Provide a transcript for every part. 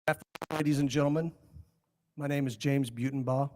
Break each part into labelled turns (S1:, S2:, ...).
S1: Afternoon, ladies and gentlemen. My name is James Butenbaugh.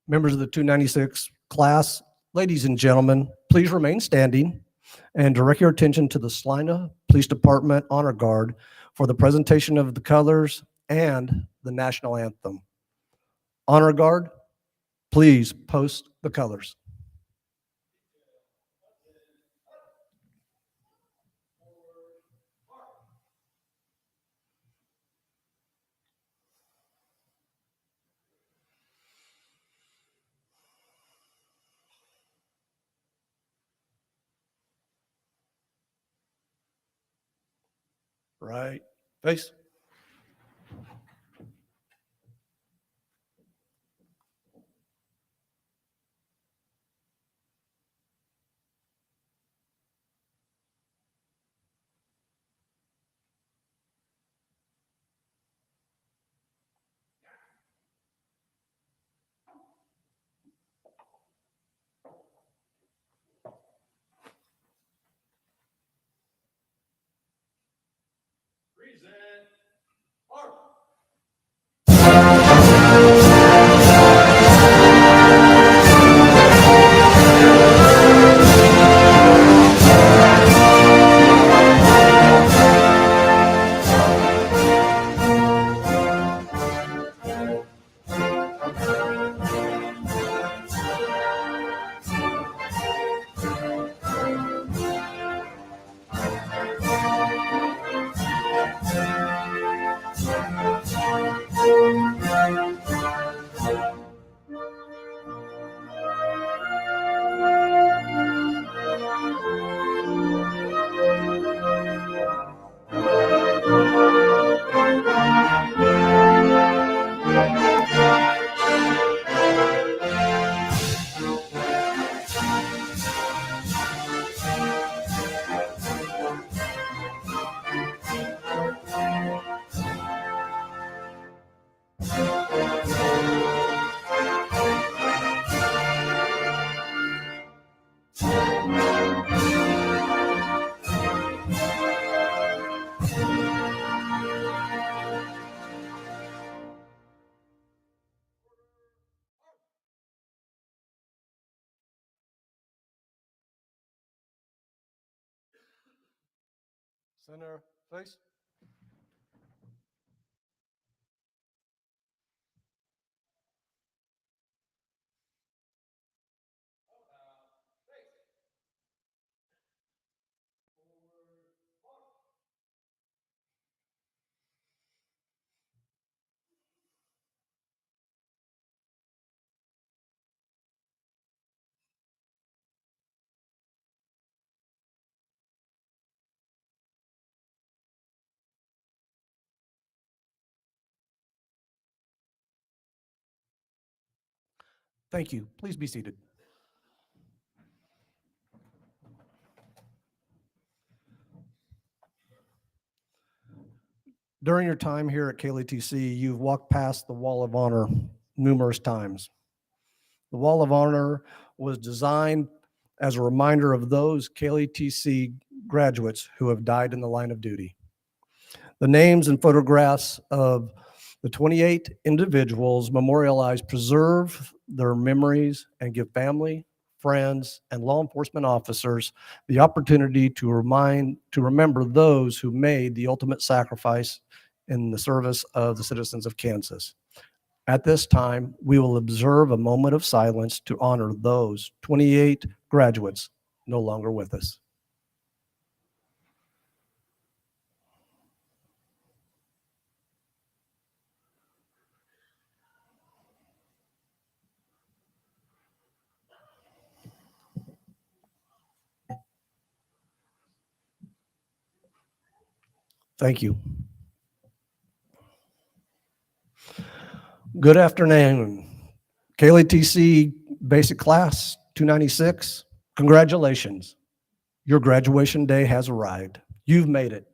S1: Members of the 296 class, ladies and gentlemen, please remain standing and direct your attention to the Salina Police Department Honor Guard for the presentation of the colors and the national anthem. Honor Guard, please post the colors. Right face. Center face. Thank you. Please be seated. During your time here at KLETC, you've walked past the Wall of Honor numerous times. The Wall of Honor was designed as a reminder of those KLETC graduates who have died in the line of duty. The names and photographs of the 28 individuals memorialized preserve their memories and give family, friends, and law enforcement officers the opportunity to remember those who made the ultimate sacrifice in the service of the citizens of Kansas. At this time, we will observe a moment of silence to honor those 28 graduates no longer with us. Thank you. Good afternoon. KLETC Basic Class 296, congratulations. Your graduation day has arrived. You've made it.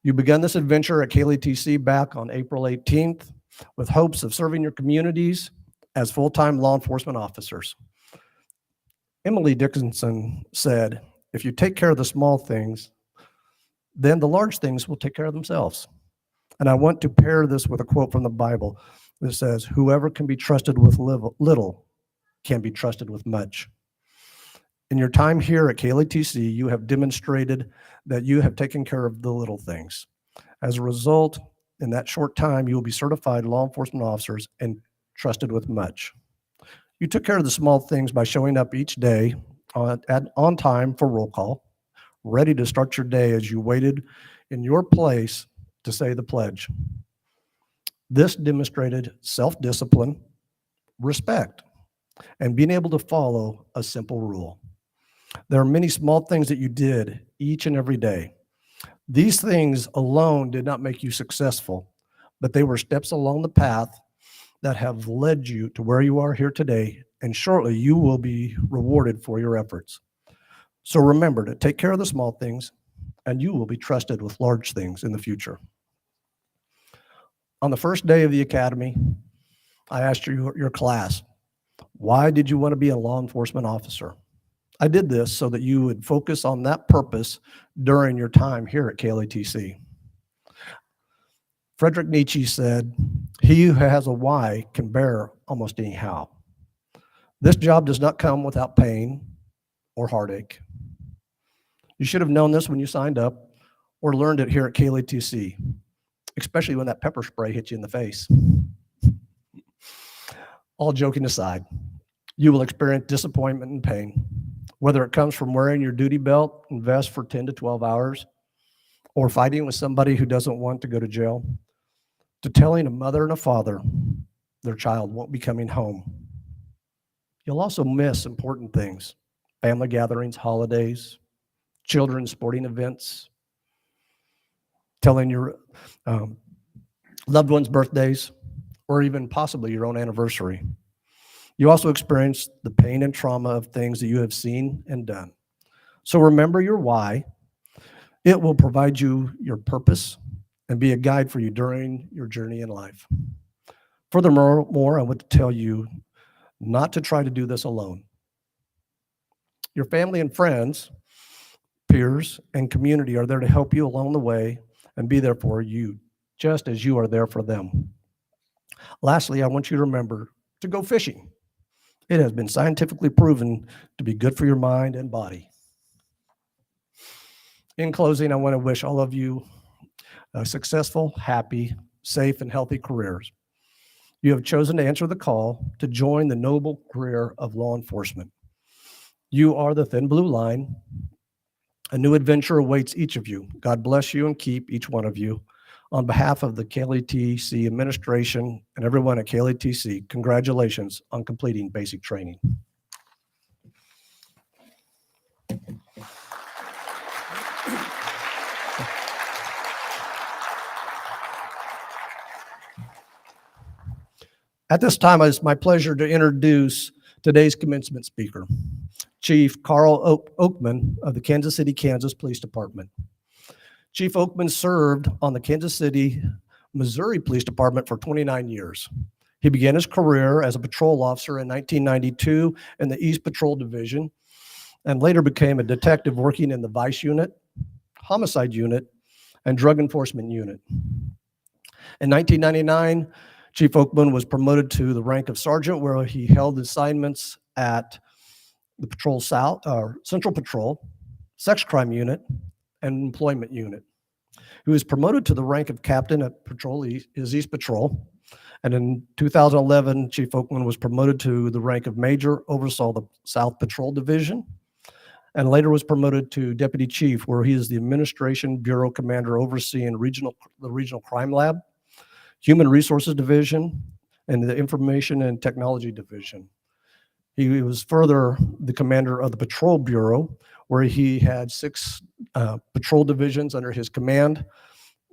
S1: You began this adventure at KLETC back on April 18th with hopes of serving your communities as full-time law enforcement officers. Emily Dickinson said, if you take care of the small things, then the large things will take care of themselves. And I want to pair this with a quote from the Bible that says, whoever can be trusted with little can be trusted with much. In your time here at KLETC, you have demonstrated that you have taken care of the little things. As a result, in that short time, you will be certified law enforcement officers and trusted with much. You took care of the small things by showing up each day on time for roll call, ready to start your day as you waited in your place to say the pledge. This demonstrated self-discipline, respect, and being able to follow a simple rule. There are many small things that you did each and every day. These things alone did not make you successful, but they were steps along the path that have led you to where you are here today, and shortly you will be rewarded for your efforts. So remember to take care of the small things, and you will be trusted with large things in the future. On the first day of the academy, I asked your class, why did you want to be a law enforcement officer? I did this so that you would focus on that purpose during your time here at KLETC. Friedrich Nietzsche said, he who has a why can bear almost any how. This job does not come without pain or heartache. You should have known this when you signed up or learned it here at KLETC, especially when that pepper spray hit you in the face. All joking aside, you will experience disappointment and pain, whether it comes from wearing your duty belt and vest for 10 to 12 hours, or fighting with somebody who doesn't want to go to jail, to telling a mother and a father their child won't be coming home. You'll also miss important things, family gatherings, holidays, children's sporting events, telling your loved ones' birthdays, or even possibly your own anniversary. You also experience the pain and trauma of things that you have seen and done. So remember your why. It will provide you your purpose and be a guide for you during your journey in life. Furthermore, I want to tell you not to try to do this alone. Your family and friends, peers, and community are there to help you along the way and be there for you, just as you are there for them. Lastly, I want you to remember to go fishing. It has been scientifically proven to be good for your mind and body. In closing, I want to wish all of you successful, happy, safe, and healthy careers. You have chosen to answer the call to join the noble career of law enforcement. You are the thin blue line. A new adventure awaits each of you. God bless you and keep each one of you. On behalf of the KLETC administration and everyone at KLETC, congratulations on completing basic training. At this time, it's my pleasure to introduce today's commencement speaker, Chief Carl Oakman of the Kansas City, Kansas Police Department. Chief Oakman served on the Kansas City, Missouri Police Department for 29 years. He began his career as a patrol officer in 1992 in the East Patrol Division, and later became a detective working in the Vice Unit, Homicide Unit, and Drug Enforcement Unit. In 1999, Chief Oakman was promoted to the rank of sergeant, where he held assignments at the Patrol South, Central Patrol, Sex Crime Unit, and Employment Unit. He was promoted to the rank of captain at Patrol East Patrol. And in 2011, Chief Oakman was promoted to the rank of major, oversaw the South Patrol Division, and later was promoted to deputy chief, where he is the administration bureau commander overseeing the regional crime lab, human resources division, and the information and technology division. He was further the commander of the patrol bureau, where he had 6 patrol divisions under his command: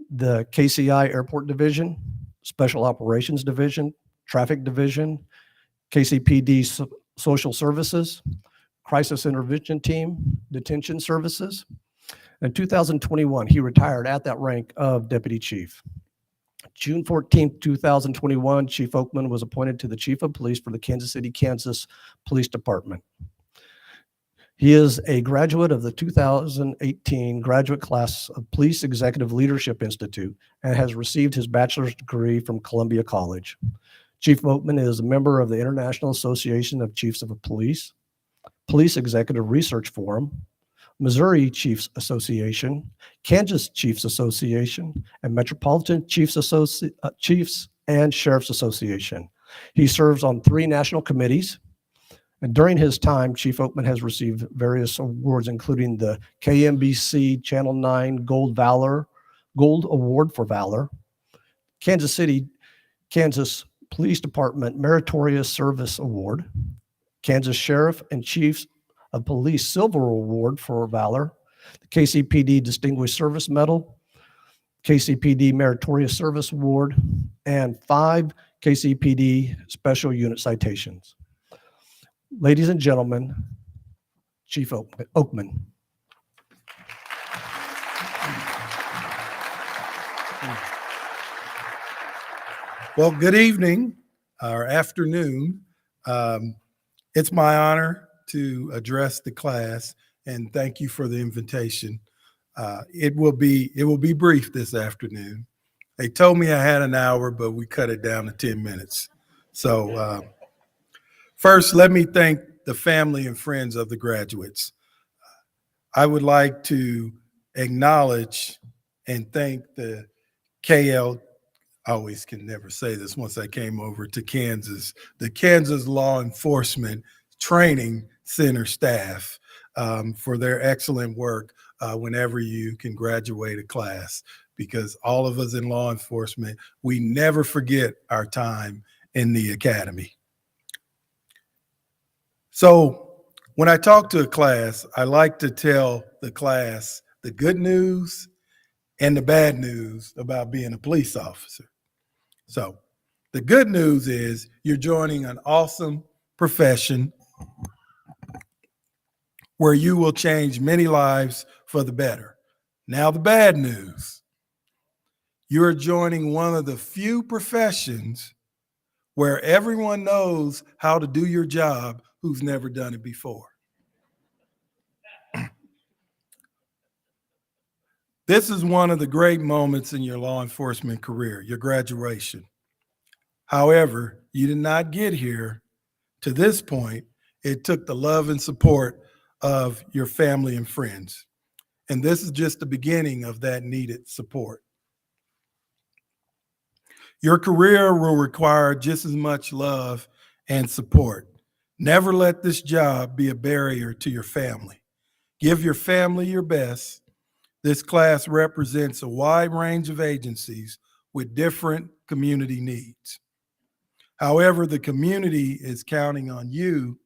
S1: the KCI Airport Division, Special Operations Division, Traffic Division, KCPD Social Services, Crisis Intervention Team, Detention Services. In 2021, he retired at that rank of Deputy Chief. June 14, 2021, Chief Oakman was appointed to the Chief of Police for the Kansas City, Kansas Police Department. He is a graduate of the 2018 graduate class of Police Executive Leadership Institute and has received his bachelor's degree from Columbia College. Chief Oakman is a member of the International Association of Chiefs of Police, Police Executive Research Forum, Missouri Chiefs Association, Kansas Chiefs Association, and Metropolitan Chiefs and Sheriffs Association. He serves on 3 national committees. And during his time, Chief Oakman has received various awards, including the KMBC Channel 9 Gold Award for Valor, Kansas City, Kansas Police Department Meritorious Service Award, Kansas Sheriff and Chiefs of Police Silver Award for Valor, the KCPD Distinguished Service Medal, KCPD Meritorious Service Award, and 5 KCPD Special Unit Citations. Ladies and gentlemen, Chief Oakman.
S2: Well, good evening or afternoon. It's my honor to address the class, and thank you for the invitation. It will be brief this afternoon. They told me I had an hour, but we cut it down to 10 minutes. So first, let me thank the family and friends of the graduates. I would like to acknowledge and thank the I always can never say this once I came over to Kansas, the Kansas Law Enforcement Training Center staff for their excellent work whenever you can graduate a class, because all of us in law enforcement, we never forget our time in the academy. So when I talk to a class, I like to tell the class the good news and the bad news about being a police officer. So the good news is you're joining an awesome profession where you will change many lives for the better. Now the bad news, you're joining one of the few professions where everyone knows how to do your job who's never done it before. This is one of the great moments in your law enforcement career, your graduation. However, you did not get here to this point. It took the love and support of your family and friends. And this is just the beginning of that needed support. Your career will require just as much love and support. Never let this job be a barrier to your family. Give your family your best. This class represents a wide range of agencies with different community needs. However, the community is counting on you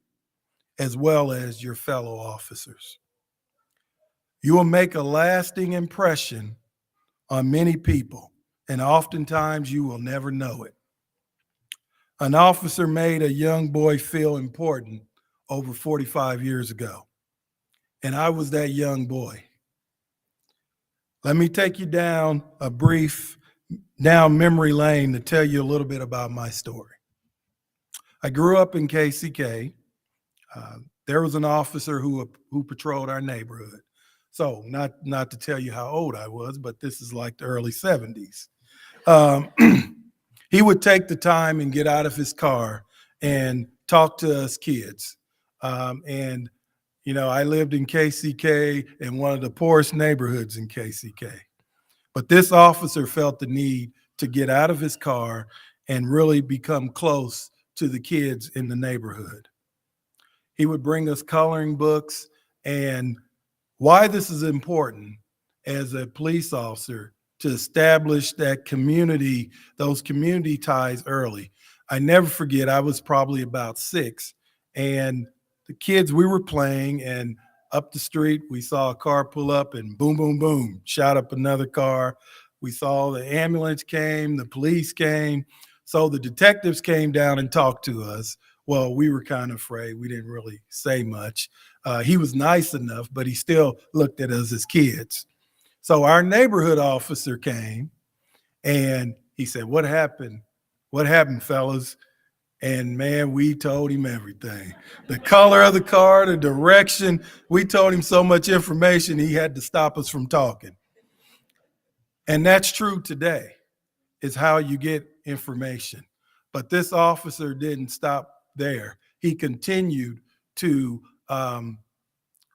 S2: as well as your fellow officers. You will make a lasting impression on many people, and oftentimes you will never know it. An officer made a young boy feel important over 45 years ago, and I was that young boy. Let me take you down memory lane to tell you a little bit about my story. I grew up in KCK. There was an officer who patrolled our neighborhood. So not to tell you how old I was, but this is like the early 70s. He would take the time and get out of his car and talk to us kids. And, you know, I lived in KCK in one of the poorest neighborhoods in KCK. But this officer felt the need to get out of his car and really become close to the kids in the neighborhood. He would bring us coloring books. And why this is important as a police officer, to establish that community, those community ties early. I never forget, I was probably about 6, and the kids, we were playing, and up the street, we saw a car pull up and boom, boom, boom, shot up another car. We saw the ambulance came, the police came. So the detectives came down and talked to us. Well, we were kind of afraid. We didn't really say much. He was nice enough, but he still looked at us as kids. So our neighborhood officer came and he said, "What happened? What happened, fellas?" And man, we told him everything. The color of the car, the direction. We told him so much information, he had to stop us from talking. And that's true today, is how you get information. But this officer didn't stop there. He continued to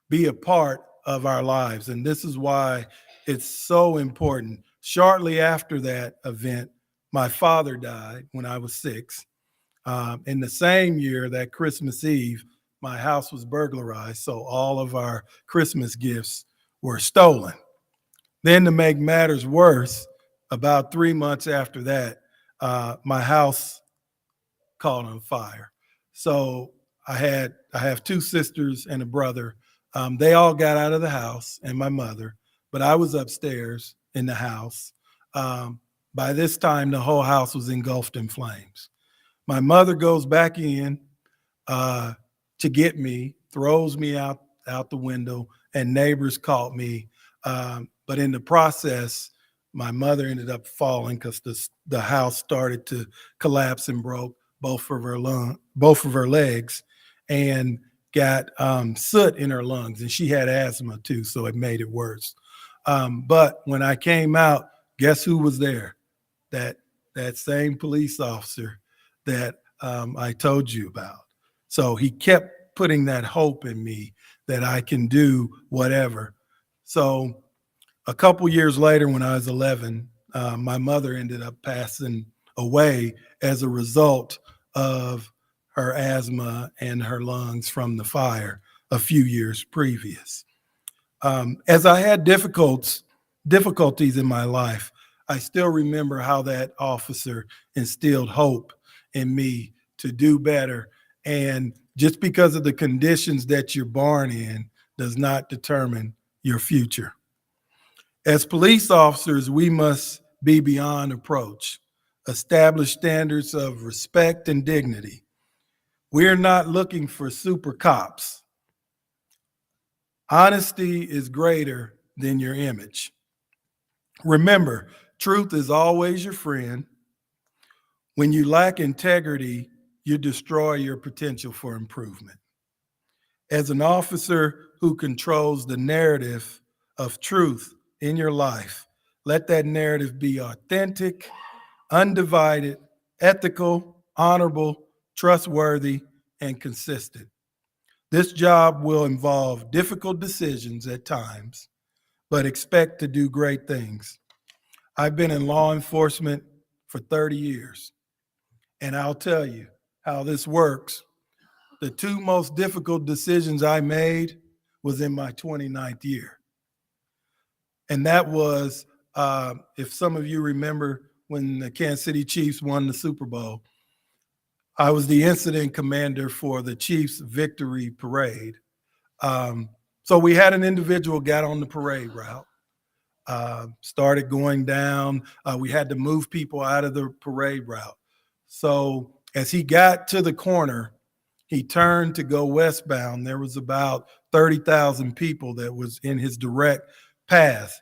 S2: be a part of our lives. And this is why it's so important. Shortly after that event, my father died when I was 6. In the same year, that Christmas Eve, my house was burglarized, so all of our Christmas gifts were stolen. Then to make matters worse, about 3 months after that, my house caught on fire. So I have 2 sisters and a brother. They all got out of the house, and my mother, but I was upstairs in the house. By this time, the whole house was engulfed in flames. My mother goes back in to get me, throws me out the window, and neighbors caught me. But in the process, my mother ended up falling because the house started to collapse and broke both of her legs, and got soot in her lungs, and she had asthma too, so it made it worse. But when I came out, guess who was there? That same police officer that I told you about. So he kept putting that hope in me that I can do whatever. So a couple years later, when I was 11, my mother ended up passing away as a result of her asthma and her lungs from the fire a few years previous. As I had difficulties in my life, I still remember how that officer instilled hope in me to do better. And just because of the conditions that you're born in does not determine your future. As police officers, we must be beyond reproach, establish standards of respect and dignity. We're not looking for super cops. Honesty is greater than your image. Remember, truth is always your friend. When you lack integrity, you destroy your potential for improvement. As an officer who controls the narrative of truth in your life, let that narrative be authentic, undivided, ethical, honorable, trustworthy, and consistent. This job will involve difficult decisions at times, but expect to do great things. I've been in law enforcement for 30 years, and I'll tell you how this works. The 2 most difficult decisions I made was in my 29th year. And that was, if some of you remember when the Kansas City Chiefs won the Super Bowl, I was the incident commander for the Chiefs victory parade. So we had an individual got on the parade route, started going down. We had to move people out of the parade route. So As he got to the corner, he turned to go westbound. There was about 30,000 people that was in his direct path.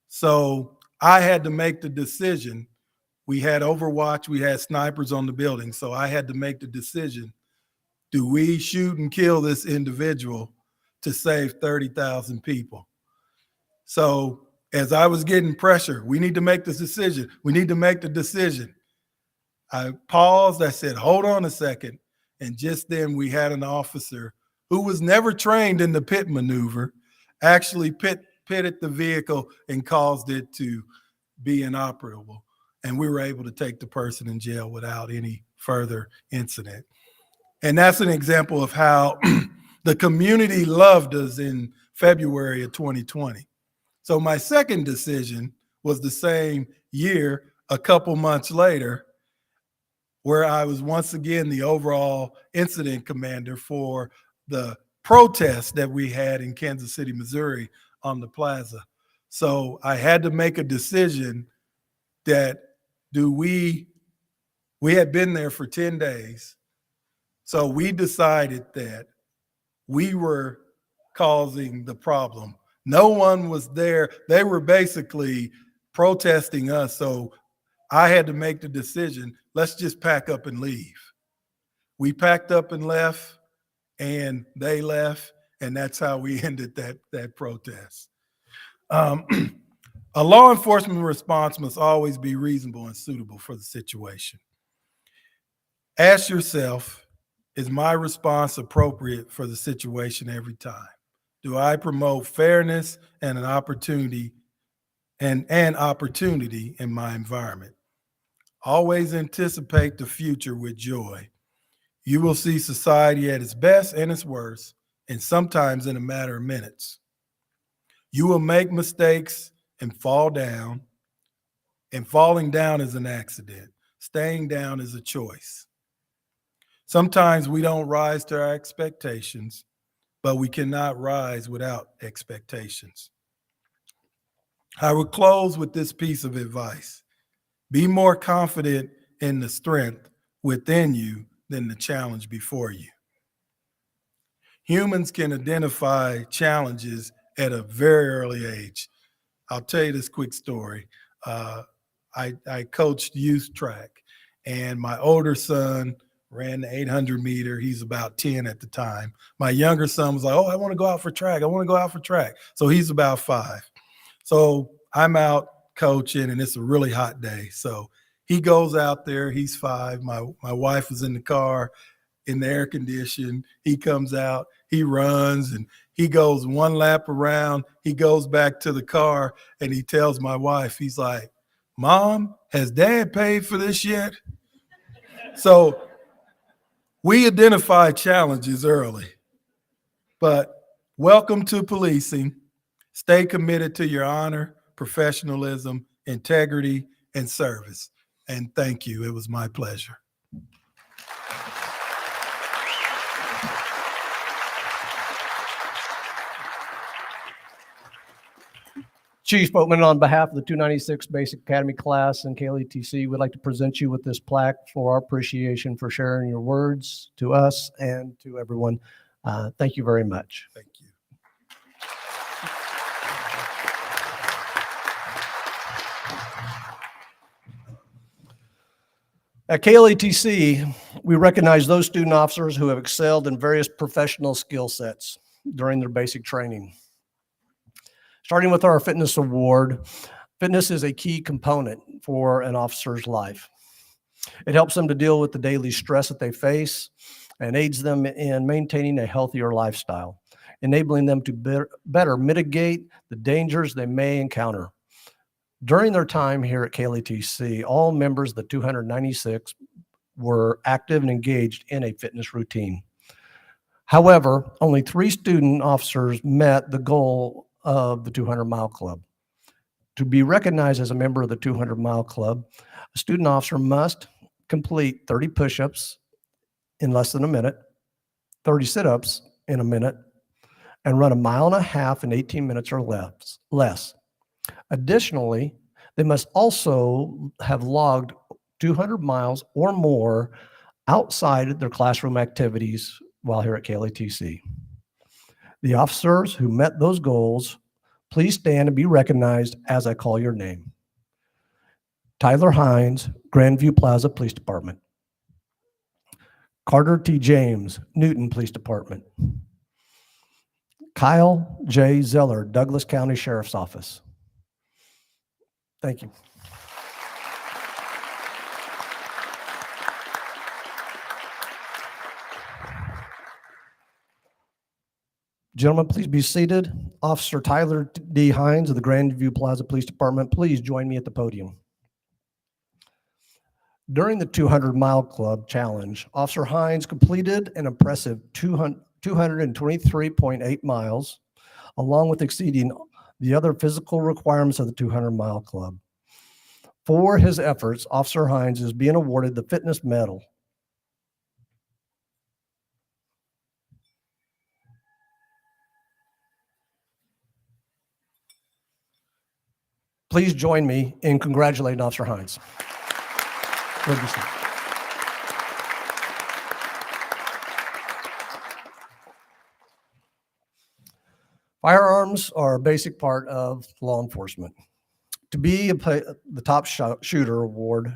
S2: So I had to make the decision. We had Overwatch, we had snipers on the building. So I had to make the decision. Do we shoot and kill this individual to save 30,000 people? So as I was getting pressure, we need to make this decision. We need to make the decision. I paused. I said, hold on a second. And just then we had an officer who was never trained in the pit maneuver, actually pitted the vehicle and caused it to be inoperable. And we were able to take the person in jail without any further incident. And that's an example of how the community loved us in February of 2020. So my second decision was the same year, a couple months later, where I was once again the overall incident commander for the protest that we had in Kansas City, Missouri on the plaza. So I had to make a decision that we had been there for 10 days. So we decided that we were causing the problem. No one was there. They were basically protesting us. So I had to make the decision, let's just pack up and leave. We packed up and left, and they left, and that's how we ended that protest. A law enforcement response must always be reasonable and suitable for the situation. Ask yourself, is my response appropriate for the situation every time? Do I promote fairness and an opportunity in my environment? Always anticipate the future with joy. You will see society at its best and its worst, and sometimes in a matter of minutes. You will make mistakes and fall down, and falling down is an accident. Staying down is a choice. Sometimes we don't rise to our expectations, but we cannot rise without expectations. I will close with this piece of advice. Be more confident in the strength within you than the challenge before you. Humans can identify challenges at a very early age. I'll tell you this quick story. I coached youth track, and my older son ran the 800 meter. He's about 10 at the time. My younger son was like, oh, I want to go out for track. I want to go out for track. So he's about 5. So I'm out coaching, and it's a really hot day. So he goes out there. He's 5. My wife was in the car in the air condition. He comes out, he runs, and he goes one lap around. He goes back to the car, and he tells my wife, he's like, Mom, has Dad paid for this yet? So we identify challenges early, but welcome to policing. Stay committed to your honor, professionalism, integrity, and service. And thank you. It was my pleasure.
S1: Chief Boatman, on behalf of the 296 Basic Academy class and KLETC, we'd like to present you with this plaque for our appreciation for sharing your words to us and to everyone. Thank you very much.
S2: Thank you.
S1: At KLETC, we recognize those student officers who have excelled in various professional skill sets during their basic training. Starting with our fitness award, fitness is a key component for an officer's life. It helps them to deal with the daily stress that they face and aids them in maintaining a healthier lifestyle, enabling them to better mitigate the dangers they may encounter. During their time here at KLETC, all members of the 296 were active and engaged in a fitness routine. However, only 3 student officers met the goal of the 200-mile club. To be recognized as a member of the 200-mile club, a student officer must complete 30 push-ups in less than a minute, 30 sit-ups in a minute, and run 1.5 miles in 18 minutes or less. Additionally, they must also have logged 200 miles or more outside their classroom activities while here at KLETC. The officers who met those goals, please stand and be recognized as I call your name. Tyler Hines, Grandview Plaza Police Department. Carter T. James, Newton Police Department. Kyle J. Zeller, Douglas County Sheriff's Office. Thank you. Gentlemen, please be seated. Officer Tyler D. Hines of the Grandview Plaza Police Department, please join me at the podium. During the 200-mile club challenge, Officer Hines completed an impressive 223.8 miles, along with exceeding the other physical requirements of the 200-mile club. For his efforts, Officer Hines is being awarded the Fitness Medal. Please join me in congratulating Officer Hines. Good to see you. Firearms are a basic part of law enforcement. To be the top shooter award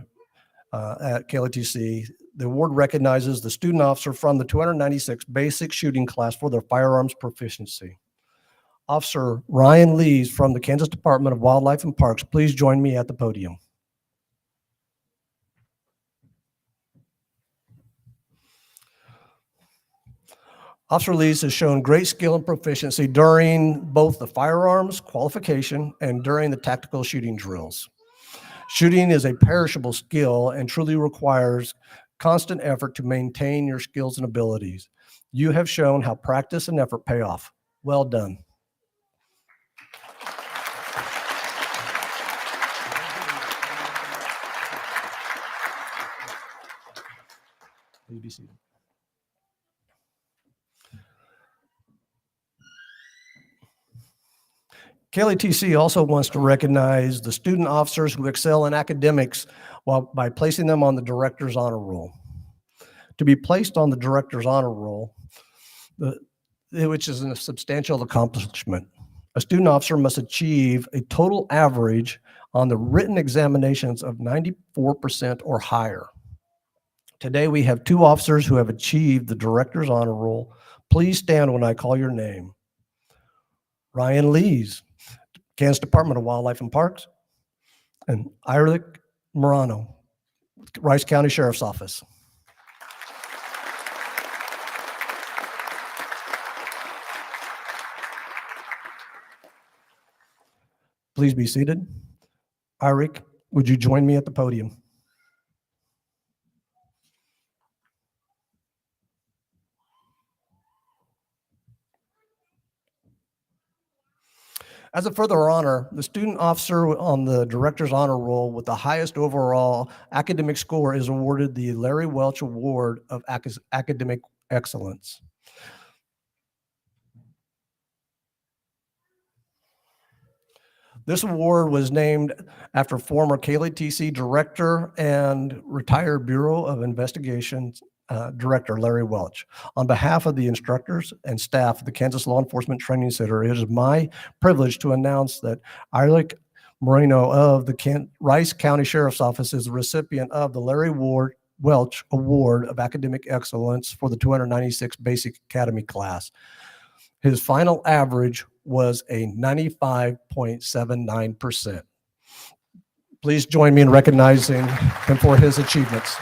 S1: at KLETC, the award recognizes the student officer from the 296 basic shooting class for their firearms proficiency. Officer Ryan Lees from the Kansas Department of Wildlife and Parks, please join me at the podium. Officer Lees has shown great skill and proficiency during both the firearms qualification and during the tactical shooting drills. Shooting is a perishable skill and truly requires constant effort to maintain your skills and abilities. You have shown how practice and effort pay off. Well done. Please be seated. KLETC also wants to recognize the student officers who excel in academics by placing them on the Director's Honor Roll. To be placed on the Director's Honor Roll, which is a substantial accomplishment, a student officer must achieve a total average on the written examinations of 94% or higher. Today, we have two officers who have achieved the Director's Honor Roll. Please stand when I call your name. Ryan Lees, Kansas Department of Wildlife and Parks, and Irick Morano, Rice County Sheriff's Office. Please be seated. Irick, would you join me at the podium? As a further honor, the student officer on the Director's Honor Roll with the highest overall academic score is awarded the Larry Welch Award of Academic Excellence. This award was named after former KLETC Director and retired Bureau of Investigation Director Larry Welch. On behalf of the instructors and staff of the Kansas Law Enforcement Training Center, it is my privilege to announce that Irick Moreno of the Rice County Sheriff's Office is the recipient of the Larry Welch Award of Academic Excellence for the 296 Basic Academy class. His final average was a 95.79%. Please join me in recognizing him for his achievements.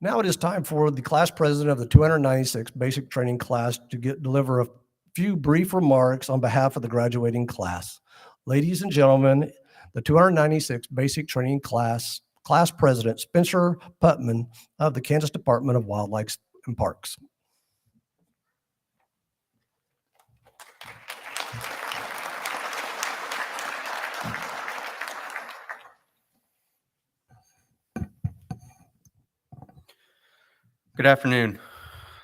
S1: Now it is time for the class president of the 296 basic training class to deliver a few brief remarks on behalf of the graduating class. Ladies and gentlemen, the 296 basic training class president, Spencer Putman of the Kansas Department of Wildlife and Parks.
S3: Good afternoon.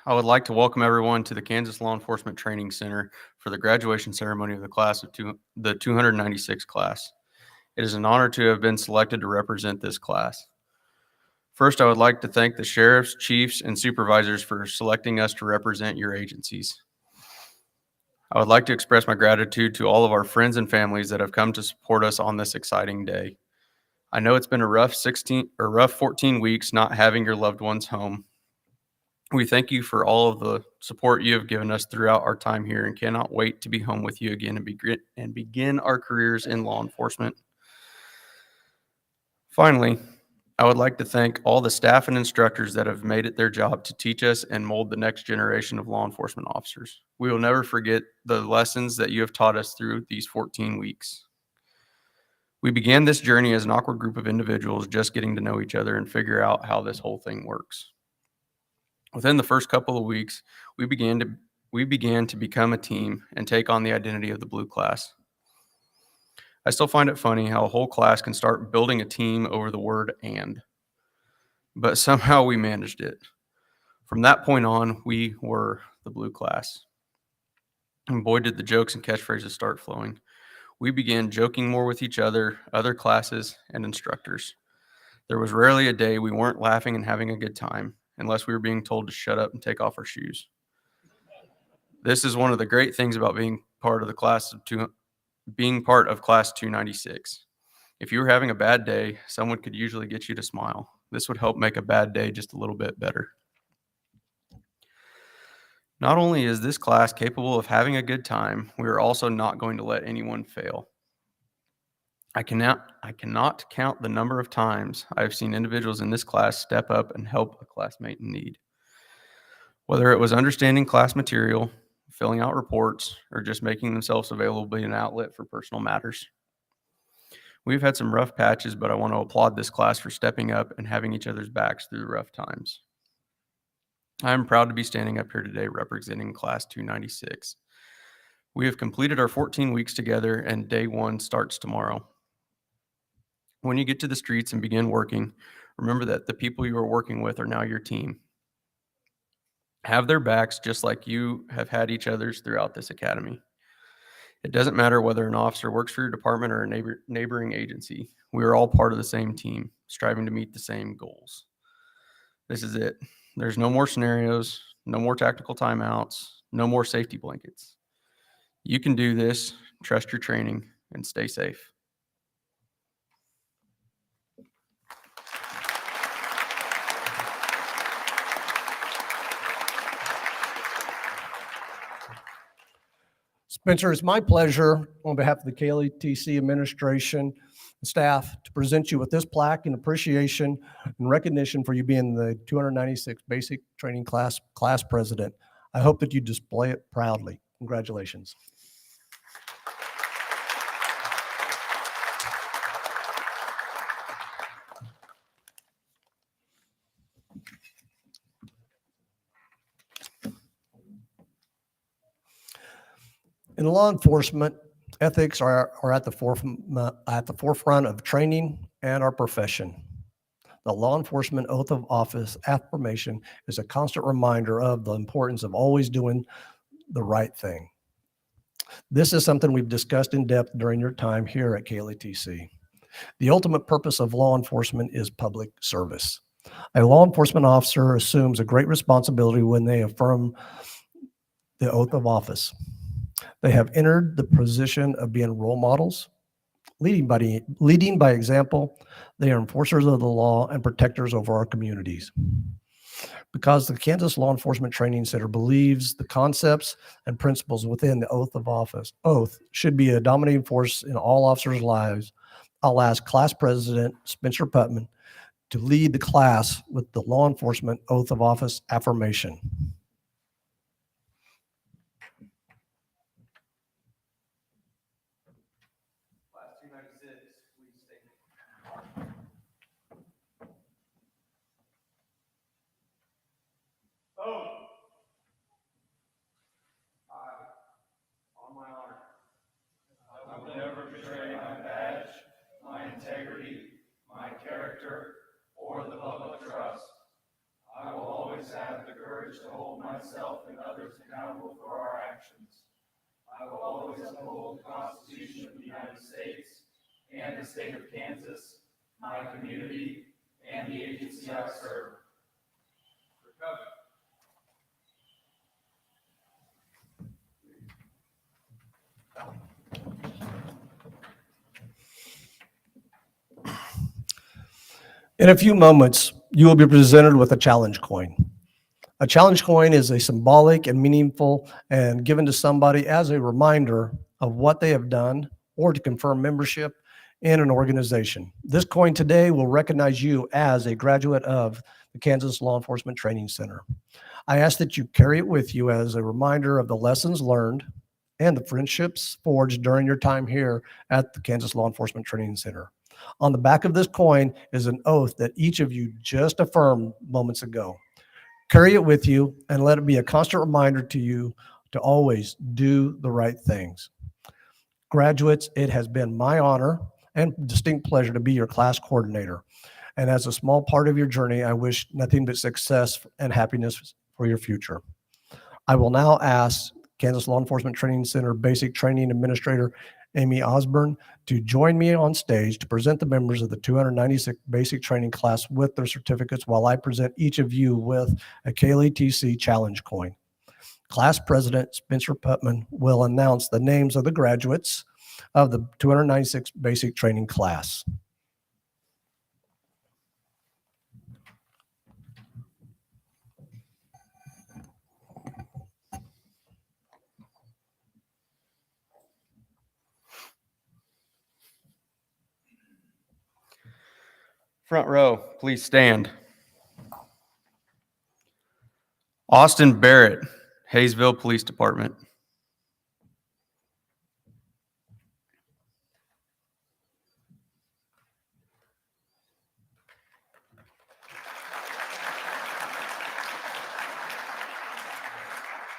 S3: I would like to welcome everyone to the Kansas Law Enforcement Training Center for the graduation ceremony of the the 296 class. It is an honor to have been selected to represent this class. First, I would like to thank the sheriffs, chiefs, and supervisors for selecting us to represent your agencies. I would like to express my gratitude to all of our friends and families that have come to support us on this exciting day. I know it's been a rough 14 weeks not having your loved ones home. We thank you for all of the support you have given us throughout our time here and cannot wait to be home with you again and begin our careers in law enforcement. Finally, I would like to thank all the staff and instructors that have made it their job to teach us and mold the next generation of law enforcement officers. We will never forget the lessons that you have taught us through these 14 weeks. We began this journey as an awkward group of individuals just getting to know each other and figure out how this whole thing works. Within the first couple of weeks, we began to become a team and take on the identity of the blue class. I still find it funny how a whole class can start building a team over the word "and," but somehow we managed it. From that point on, we were the blue class. And boy, did the jokes and catchphrases start flowing. We began joking more with each other, other classes, and instructors. There was rarely a day we weren't laughing and having a good time, unless we were being told to shut up and take off our shoes. This is one of the great things about being part of class 296. If you were having a bad day, someone could usually get you to smile. This would help make a bad day just a little bit better. Not only is this class capable of having a good time, we are also not going to let anyone fail. I cannot count the number of times I've seen individuals in this class step up and help a classmate in need. Whether it was understanding class material, filling out reports, or just making themselves available to be an outlet for personal matters. We've had some rough patches, but I want to applaud this class for stepping up and having each other's backs through the rough times. I'm proud to be standing up here today representing Class 296. We have completed our 14 weeks together, and day one starts tomorrow. When you get to the streets and begin working, remember that the people you are working with are now your team. Have their backs just like you have had each other's throughout this academy. It doesn't matter whether an officer works for your department or a neighboring agency. We are all part of the same team, striving to meet the same goals. This is it. There's no more scenarios, no more tactical timeouts, no more safety blankets. You can do this, trust your training, and stay safe.
S1: Spencer, it's my pleasure on behalf of the KLETC administration and staff to present you with this plaque in appreciation and recognition for you being the 296 basic training class president. I hope that you display it proudly. Congratulations. In law enforcement, ethics are at the forefront of training and our profession. The law enforcement oath of office affirmation is a constant reminder of the importance of always doing the right thing. This is something we've discussed in depth during your time here at KLETC. The ultimate purpose of law enforcement is public service. A law enforcement officer assumes a great responsibility when they affirm the oath of office. They have entered the position of being role models, leading by example. They are enforcers of the law and protectors over our communities. Because the Kansas Law Enforcement Training Center believes the concepts and principles within the oath should be a dominating force in all officers' lives, I'll ask Class President Spencer Putman to lead the class with the law enforcement oath of office affirmation.
S3: Oh, on my honor, I will never betray my badge, my integrity, my character, or the public trust. I will always act and the state of Kansas, my community, and the agency I serve.
S1: In a few moments, you will be presented with a challenge coin. A challenge coin is a symbolic and meaningful and given to somebody as a reminder of what they have done or to confirm membership in an organization. This coin today will recognize you as a graduate of the Kansas Law Enforcement Training Center. I ask that you carry it with you as a reminder of the lessons learned and the friendships forged during your time here at the Kansas Law Enforcement Training Center. On the back of this coin is an oath that each of you just affirmed moments ago. Carry it with you and let it be a constant reminder to you to always do the right things. Graduates, it has been my honor and distinct pleasure to be your class coordinator. And as a small part of your journey, I wish nothing but success and happiness for your future. I will now ask Kansas Law Enforcement Training Center Basic Training Administrator Amy Osborne to join me on stage to present the members of the 296 basic training class with their certificates while I present each of you with a KLETC challenge coin. Class President Spencer Putman will announce the names of the graduates of the 296 basic training class.
S3: Front row, please stand. Austin Barrett, Hayesville Police Department.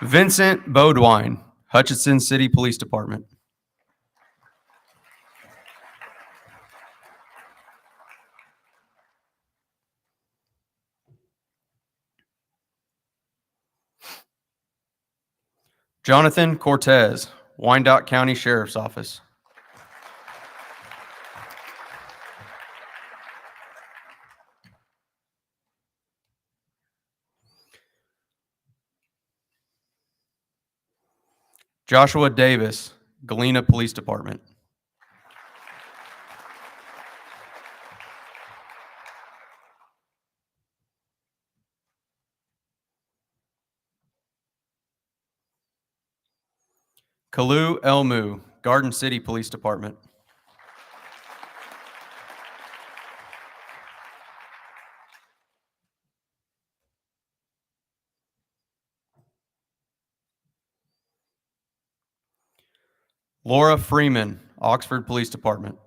S3: Vincent Bodwine, Hutchinson City Police Department. Jonathan Cortez, Wyandotte County Sheriff's Office. Joshua Davis, Galena Police Department. Kalu Elmu, Garden City Police Department. Laura Freeman, Oxford Police Department.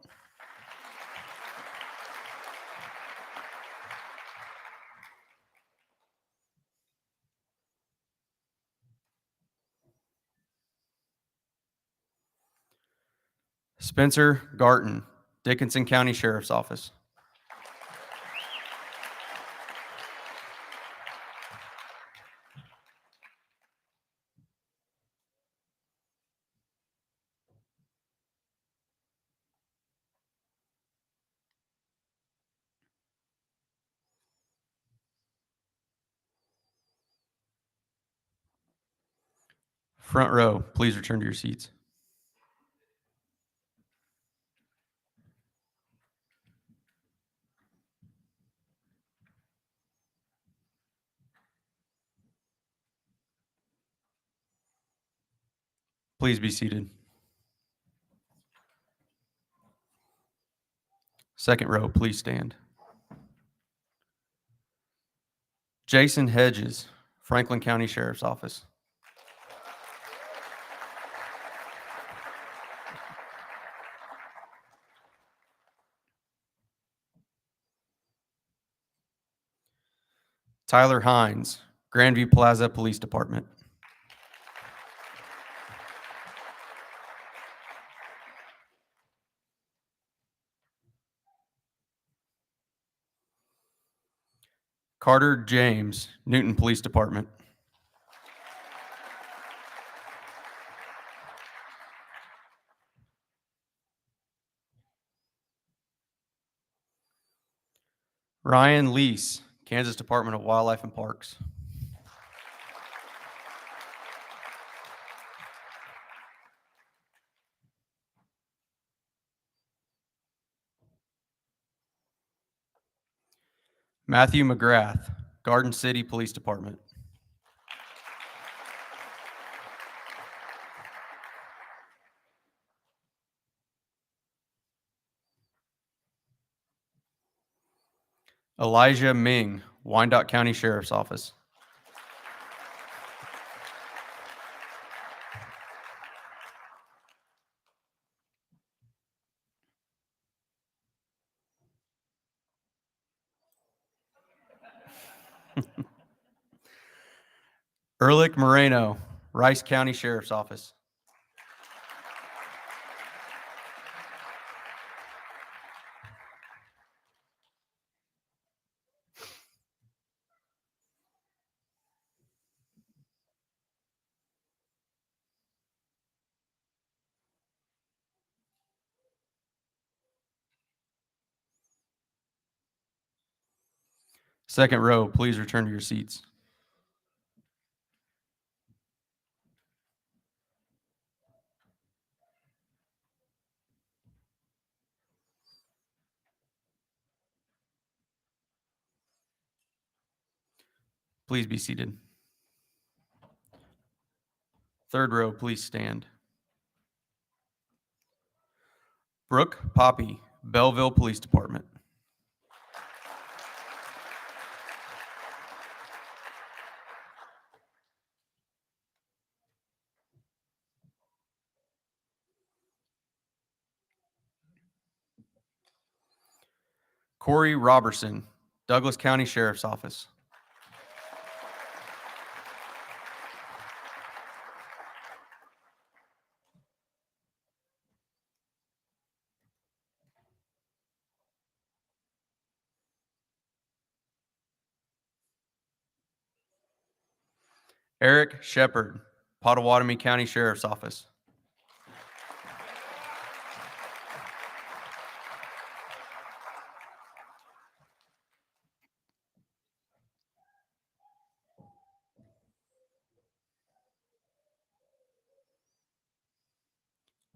S3: Spencer Garton, Dickinson County Sheriff's Office. Front row, please return to your seats. Please be seated. Second row, please stand. Jason Hedges, Franklin County Sheriff's Office. Tyler Hines, Grandview Plaza Police Department. Carter James, Newton Police Department. Ryan Lease, Kansas Department of Wildlife and Parks. Matthew McGrath, Garden City Police Department. Elijah Ming, Wyandotte County Sheriff's Office. Ehrlich Moreno, Rice County Sheriff's Office. Second row, please return to your seats. Please be seated. Third row, please stand. Brooke Poppy, Belleville Police Department. Corey Robertson, Douglas County Sheriff's Office. Eric Shepard, Pottawatomie County Sheriff's Office.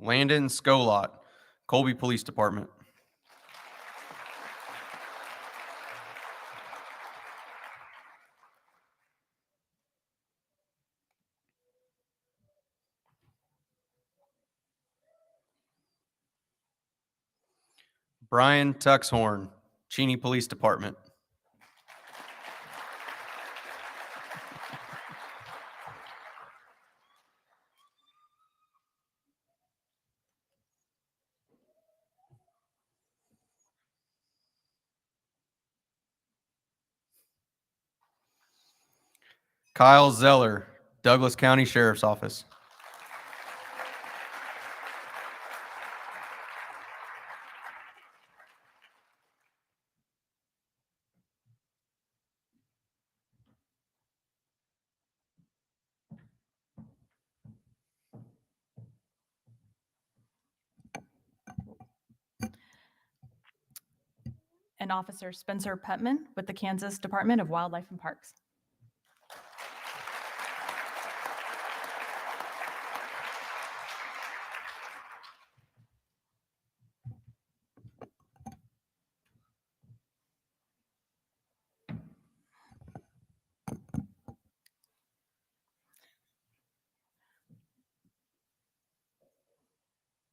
S3: Landon Skolot, Colby Police Department. Brian Tuxhorn, Cheney Police Department. Kyle Zeller, Douglas County Sheriff's Office.
S4: And Officer Spencer Putman with the Kansas Department of Wildlife and Parks.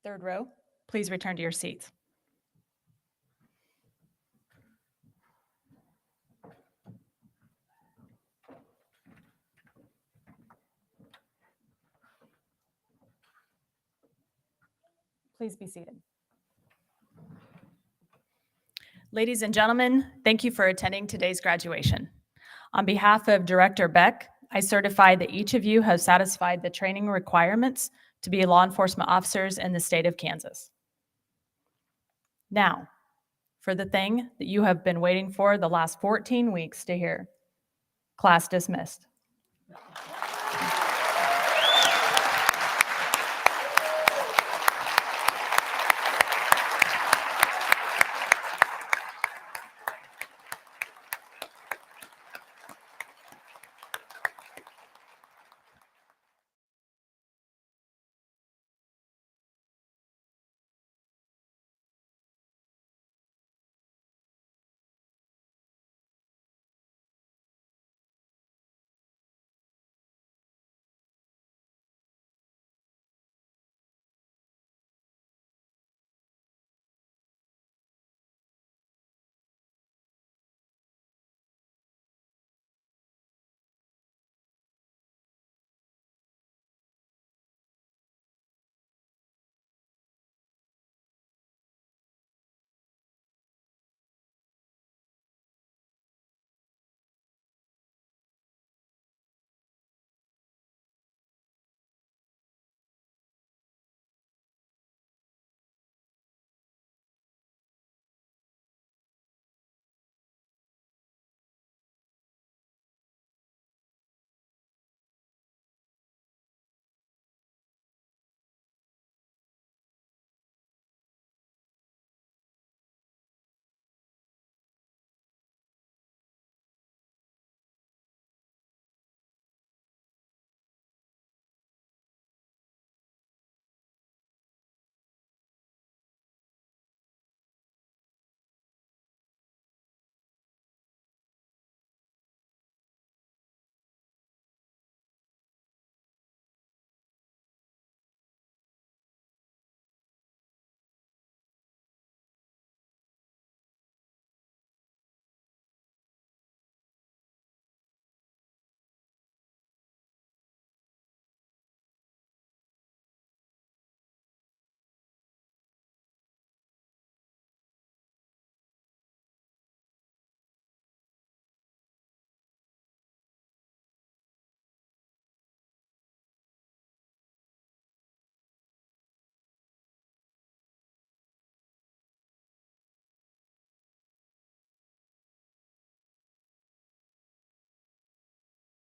S4: Third row, please return to your seats. Please be seated. Ladies and gentlemen, thank you for attending today's graduation. On behalf of Director Beck, I certify that each of you have satisfied the training requirements to be law enforcement officers in the state of Kansas. Now, for the thing that you have been waiting for the last 14 weeks to hear. Class dismissed.